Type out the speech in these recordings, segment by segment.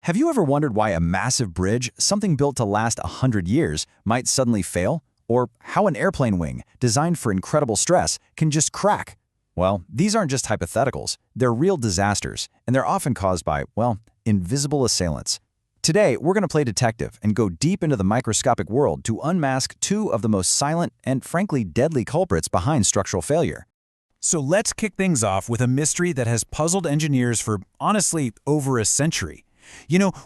Have you ever wondered why a massive bridge, something built to last 100 years, might suddenly fail? Or how an airplane wing, designed for incredible stress, can just crack? Well, these aren't just hypotheticals. They're real disasters, and they're often caused by, well, invisible assailants. Today, we're going to play detective and go deep into the microscopic world to unmask two of the most silent and, frankly, deadly culprits behind structural failure. So let's kick things off with a mystery that has puzzled engineers for, honestly, over a century.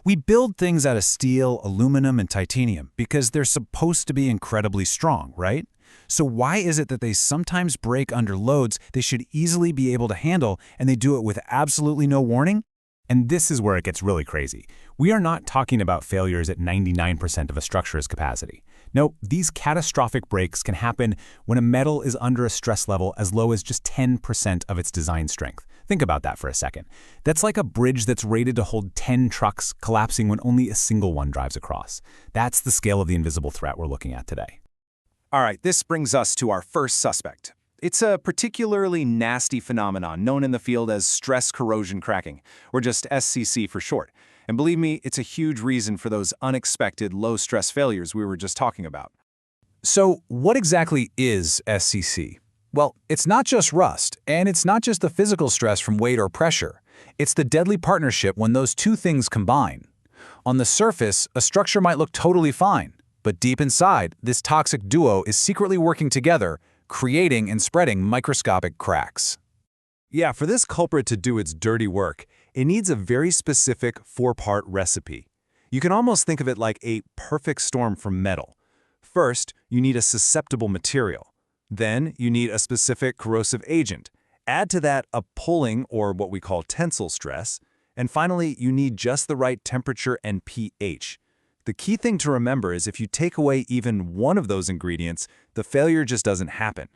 We build things out of steel, aluminum, and titanium because they're supposed to be incredibly strong, right? So why is it that they sometimes break under loads they should easily be able to handle, and they do it with absolutely no warning? And this is where it gets really crazy. We are not talking about failures at 99% of a structure's capacity. No, these catastrophic breaks can happen when a metal is under a stress level as low as just 10% of its design strength. Think about that for a second. That's like a bridge that's rated to hold 10 trucks collapsing when only a single one drives across. That's the scale of the invisible threat we're looking at today. All right, this brings us to our first suspect. It's a particularly nasty phenomenon known in the field as stress corrosion cracking, or just SCC for short. And believe me, it's a huge reason for those unexpected low-stress failures we were just talking about. So what exactly is SCC? Well, it's not just rust, and it's not just the physical stress from weight or pressure. It's the deadly partnership when those two things combine. On the surface, a structure might look totally fine, but deep inside, this toxic duo is secretly working together, creating and spreading microscopic cracks. Yeah, for this culprit to do its dirty work, it needs a very specific four-part recipe. You can almost think of it like a perfect storm from metal. First, you need a susceptible material. Then, you need a specific corrosive agent. Add to that a pulling, or what we call tensile stress. And finally, you need just the right temperature and pH. The key thing to remember is if you take away even one of those ingredients, the failure just doesn't happen.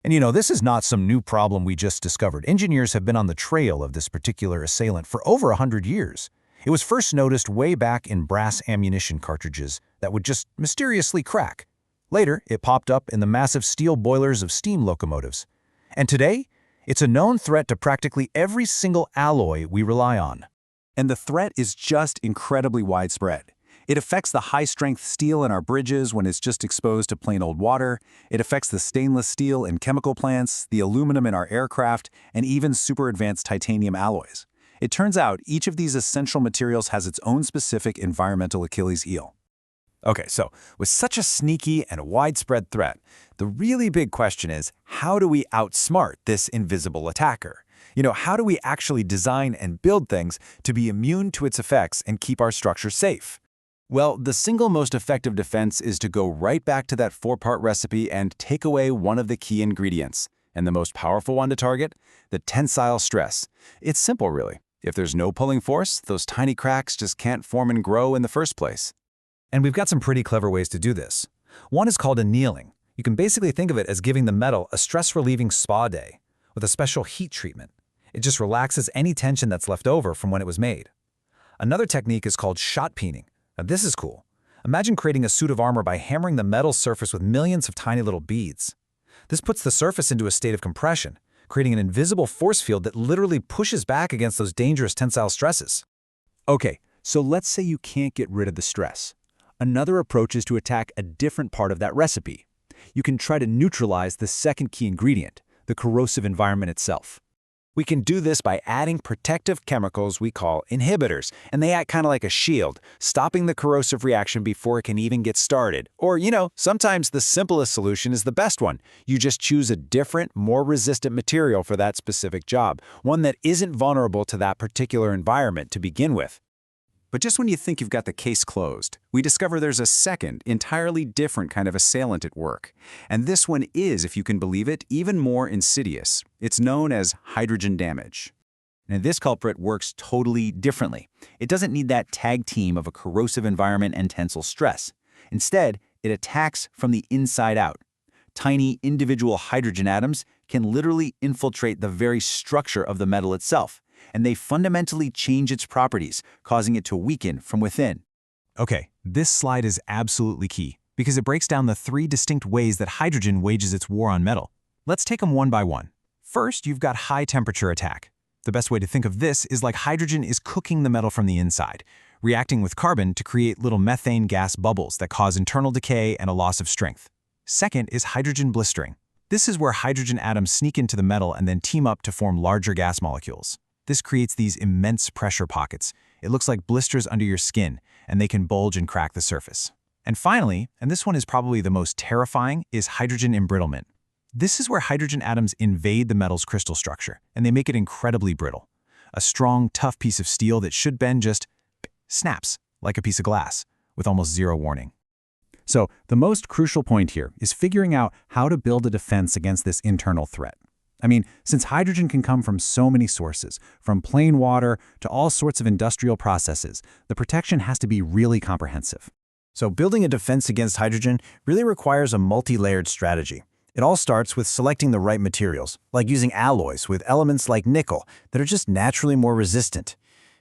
And this is not some new problem we just discovered. Engineers have been on the trail of this particular assailant for over 100 years. It was first noticed way back in brass ammunition cartridges that would just mysteriously crack. Later, it popped up in the massive steel boilers of steam locomotives. And today, it's a known threat to practically every single alloy we rely on. And the threat is just incredibly widespread. It affects the high-strength steel in our bridges when it's just exposed to plain old water. It affects the stainless steel in chemical plants, the aluminum in our aircraft, and even super advanced titanium alloys. It turns out each of these essential materials has its own specific environmental Achilles heel. Okay, so with such a sneaky and widespread threat, the really big question is, how do we outsmart this invisible attacker? How do we actually design and build things to be immune to its effects and keep our structure safe? Well, the single most effective defense is to go right back to that four-part recipe and take away one of the key ingredients. And the most powerful one to target? The tensile stress. It's simple, really. If there's no pulling force, those tiny cracks just can't form and grow in the first place. And we've got some pretty clever ways to do this. One is called annealing. You can basically think of it as giving the metal a stress-relieving spa day with a special heat treatment. It just relaxes any tension that's left over from when it was made. Another technique is called shot peening. Now this is cool. Imagine creating a suit of armor by hammering the metal surface with millions of tiny little beads. This puts the surface into a state of compression, creating an invisible force field that literally pushes back against those dangerous tensile stresses. Okay, so let's say you can't get rid of the stress. Another approach is to attack a different part of that recipe. You can try to neutralize the second key ingredient, the corrosive environment itself. We can do this by adding protective chemicals we call inhibitors, and they act kind of like a shield, stopping the corrosive reaction before it can even get started. Or, sometimes the simplest solution is the best one. You just choose a different, more resistant material for that specific job, one that isn't vulnerable to that particular environment to begin with. But just when you think you've got the case closed, we discover there's a second, entirely different kind of assailant at work. And this one is, if you can believe it, even more insidious. It's known as hydrogen damage. Now, this culprit works totally differently. It doesn't need that tag team of a corrosive environment and tensile stress. Instead, it attacks from the inside out. Tiny individual hydrogen atoms can literally infiltrate the very structure of the metal itself, and they fundamentally change its properties, causing it to weaken from within. Okay, this slide is absolutely key because it breaks down the three distinct ways that hydrogen wages its war on metal. Let's take them one by one. First, you've got high temperature attack. The best way to think of this is like hydrogen is cooking the metal from the inside, reacting with carbon to create little methane gas bubbles that cause internal decay and a loss of strength. Second is hydrogen blistering. This is where hydrogen atoms sneak into the metal and then team up to form larger gas molecules. This creates these immense pressure pockets. It looks like blisters under your skin, and they can bulge and crack the surface. And finally, and this one is probably the most terrifying, is hydrogen embrittlement. This is where hydrogen atoms invade the metal's crystal structure, and they make it incredibly brittle. A strong, tough piece of steel that should bend just snaps like a piece of glass, with almost zero warning. So, the most crucial point here is figuring out how to build a defense against this internal threat. I mean, since hydrogen can come from so many sources, from plain water to all sorts of industrial processes, the protection has to be really comprehensive. So building a defense against hydrogen really requires a multi-layered strategy. It all starts with selecting the right materials, like using alloys with elements like nickel that are just naturally more resistant.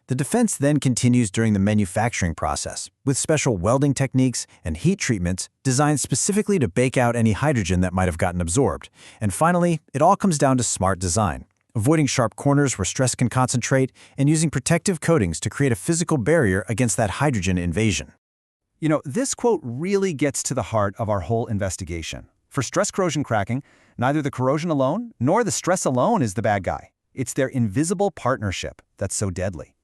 The defense then continues during the manufacturing process, with special welding techniques and heat treatments designed specifically to bake out any hydrogen that might have gotten absorbed. And finally, it all comes down to smart design, avoiding sharp corners where stress can concentrate, and using protective coatings to create a physical barrier against that hydrogen invasion. You know, this quote really gets to the heart of our whole investigation. For stress corrosion cracking, neither the corrosion alone nor the stress alone is the bad guy. It's their invisible partnership that's so deadly.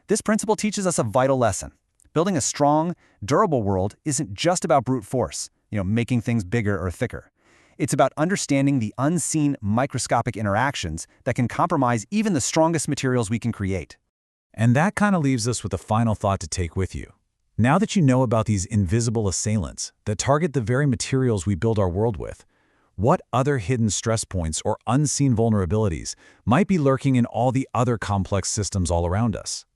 This principle teaches us a vital lesson. Building a strong, durable world isn't just about brute force, making things bigger or thicker. It's about understanding the unseen microscopic interactions that can compromise even the strongest materials we can create. And that kind of leaves us with a final thought to take with you. Now that you know about these invisible assailants that target the very materials we build our world with, what other hidden stress points or unseen vulnerabilities might be lurking in all the other complex systems all around us?